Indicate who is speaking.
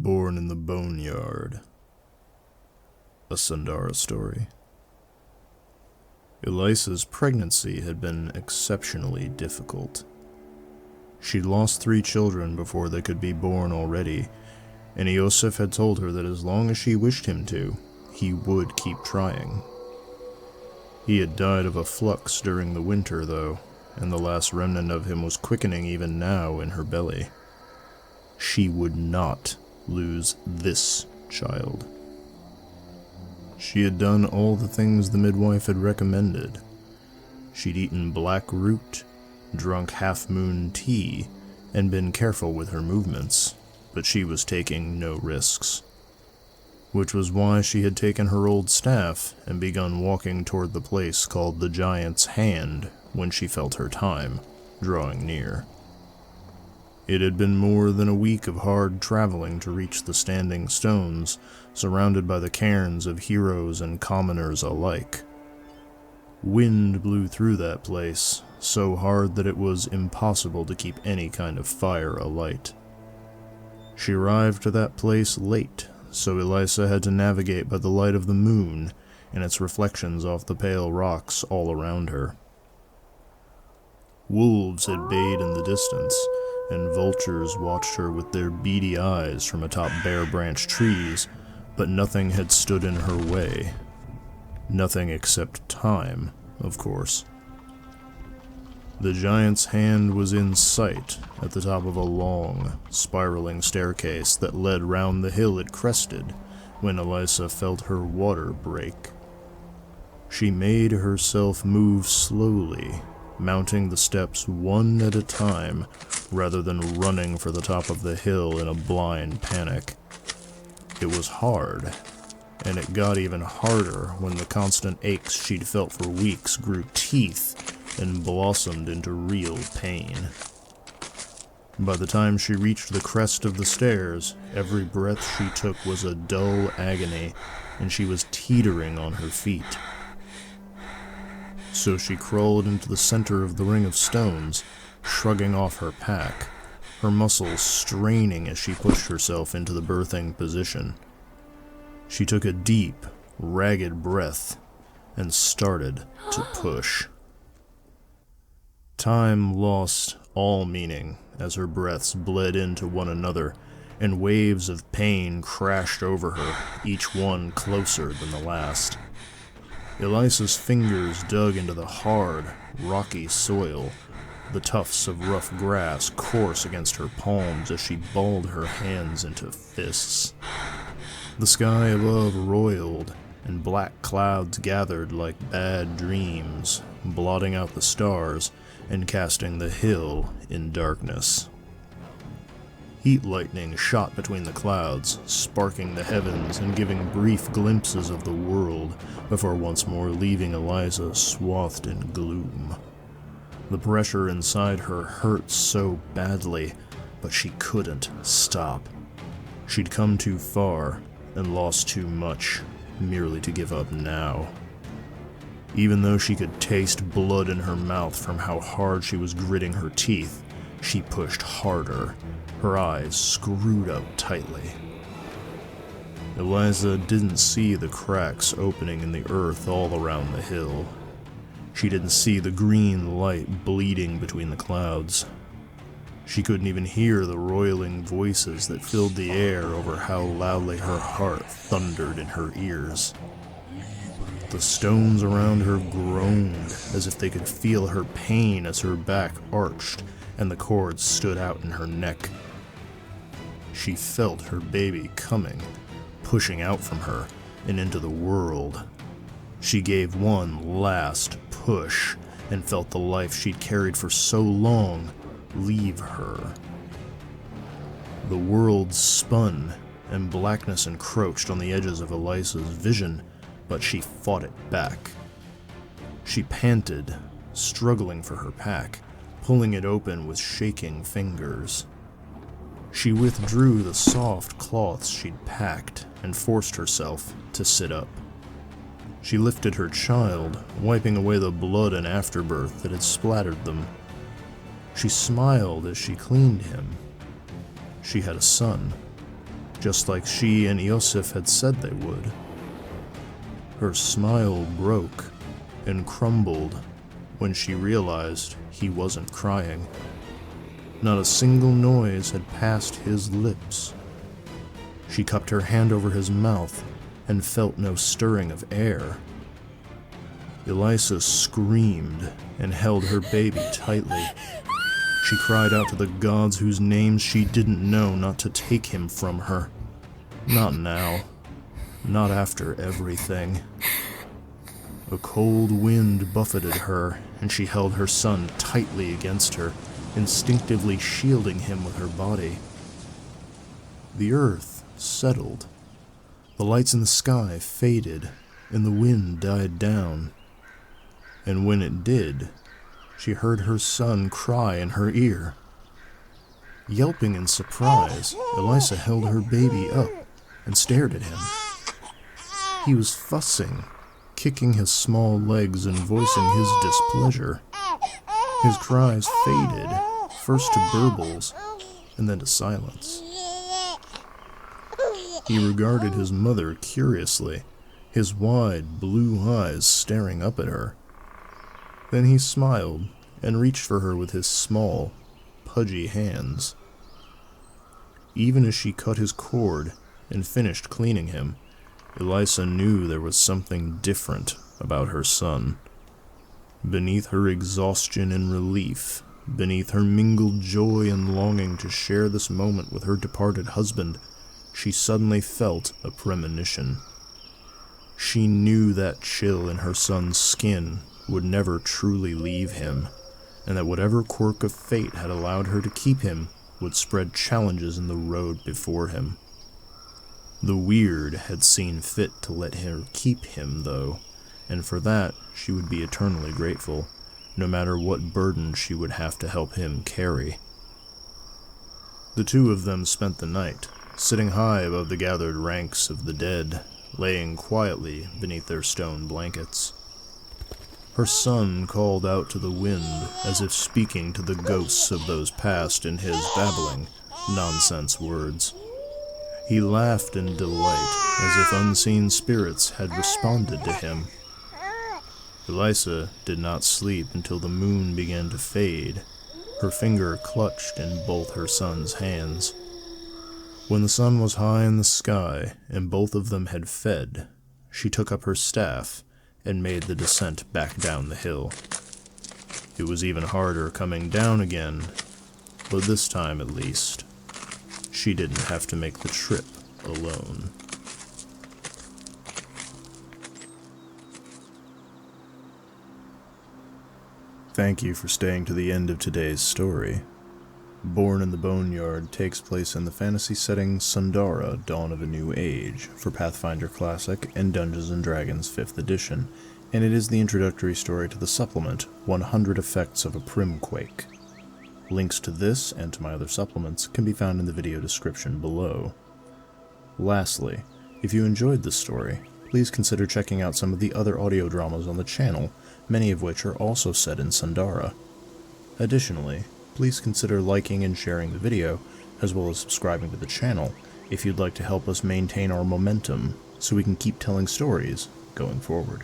Speaker 1: Born in the Boneyard. A Sundara story. Elisa's pregnancy had been exceptionally difficult. She'd lost 3 children before they could be born already, and Iosef had told her that as long as she wished him to, he would keep trying. He had died of a flux during the winter, though, and the last remnant of him was quickening even now in her belly. She would not lose this child. She had done all the things the midwife had recommended. She'd eaten black root, drunk half-moon tea, and been careful with her movements, but she was taking no risks. Which was why she had taken her old staff and begun walking toward the place called the Giant's Hand when she felt her time drawing near. It had been more than a week of hard traveling to reach the standing stones, surrounded by the cairns of heroes and commoners alike. Wind blew through that place, so hard that it was impossible to keep any kind of fire alight. She arrived to that place late, so Elisa had to navigate by the light of the moon and its reflections off the pale rocks all around her. Wolves had bayed in the distance, and vultures watched her with their beady eyes from atop bare branch trees, but nothing had stood in her way. Nothing except time, of course. The Giant's Hand was in sight at the top of a long, spiraling staircase that led round the hill it crested when Elisa felt her water break. She made herself move slowly, mounting the steps one at a time, rather than running for the top of the hill in a blind panic. It was hard, and it got even harder when the constant aches she'd felt for weeks grew teeth and blossomed into real pain. By the time she reached the crest of the stairs, every breath she took was a dull agony, and she was teetering on her feet. So she crawled into the center of the ring of stones, shrugging off her pack, her muscles straining as she pushed herself into the birthing position. She took a deep, ragged breath and started to push. Time lost all meaning as her breaths bled into one another, and waves of pain crashed over her, each one closer than the last. Elisa's fingers dug into the hard, rocky soil, the tufts of rough grass coarse against her palms as she balled her hands into fists. The sky above roiled, and black clouds gathered like bad dreams, blotting out the stars and casting the hill in darkness. Heat lightning shot between the clouds, sparking the heavens and giving brief glimpses of the world, before once more leaving Elisa swathed in gloom. The pressure inside her hurt so badly, but she couldn't stop. She'd come too far and lost too much, merely to give up now. Even though she could taste blood in her mouth from how hard she was gritting her teeth, she pushed harder, her eyes screwed up tightly. Elisa didn't see the cracks opening in the earth all around the hill. She didn't see the green light bleeding between the clouds. She couldn't even hear the roiling voices that filled the air over how loudly her heart thundered in her ears. The stones around her groaned as if they could feel her pain as her back arched and the cords stood out in her neck. She felt her baby coming, pushing out from her and into the world. She gave one last push and felt the life she'd carried for so long leave her. The world spun, and blackness encroached on the edges of Elisa's vision, but she fought it back. She panted, struggling for her pack, pulling it open with shaking fingers. She withdrew the soft cloths she'd packed and forced herself to sit up. She lifted her child, wiping away the blood and afterbirth that had splattered them. She smiled as she cleaned him. She had a son. just like she and Iosif had said they would. Her smile broke and crumbled when she realized he wasn't crying. Not a single noise had passed his lips. She cupped her hand over his mouth and felt no stirring of air. Elisa screamed and held her baby tightly. She cried out to the gods whose names she didn't know not to take him from her. Not now. Not after everything. A cold wind buffeted her, and she held her son tightly against her, instinctively shielding him with her body. The earth settled. The lights in the sky faded, and the wind died down. And when it did, she heard her son cry in her ear. Yelping in surprise, Elisa held her baby up and stared at him. He was fussing, kicking his small legs and voicing his displeasure. His cries faded, first to burbles, and then to silence. He regarded his mother curiously, his wide blue eyes staring up at her. Then he smiled and reached for her with his small, pudgy hands. Even as she cut his cord and finished cleaning him, Elisa knew there was something different about her son. Beneath her exhaustion and relief, beneath her mingled joy and longing to share this moment with her departed husband, she suddenly felt a premonition. She knew that chill in her son's skin would never truly leave him, and that whatever quirk of fate had allowed her to keep him would spread challenges in the road before him. The weird had seen fit to let her keep him, though, and for that she would be eternally grateful, no matter what burden she would have to help him carry. The two of them spent the night, sitting high above the gathered ranks of the dead, laying quietly beneath their stone blankets. Her son called out to the wind as if speaking to the ghosts of those past in his babbling, nonsense words. He laughed in delight, as if unseen spirits had responded to him. Elisa did not sleep until the moon began to fade, her finger clutched in both her son's hands. When the sun was high in the sky and both of them had fed, she took up her staff and made the descent back down the hill. It was even harder coming down again, but this time at least, she didn't have to make the trip alone. Thank you for staying to the end of today's story. Born in the Boneyard takes place in the fantasy setting Sundara, Dawn of a New Age, for Pathfinder Classic and Dungeons & Dragons 5th edition, and it is the introductory story to the supplement, 100 Effects of a Primquake. Links to this and to my other supplements can be found in the video description below. Lastly, if you enjoyed this story, please consider checking out some of the other audio dramas on the channel, many of which are also set in Sundara. Additionally, please consider liking and sharing the video, as well as subscribing to the channel if you'd like to help us maintain our momentum so we can keep telling stories going forward.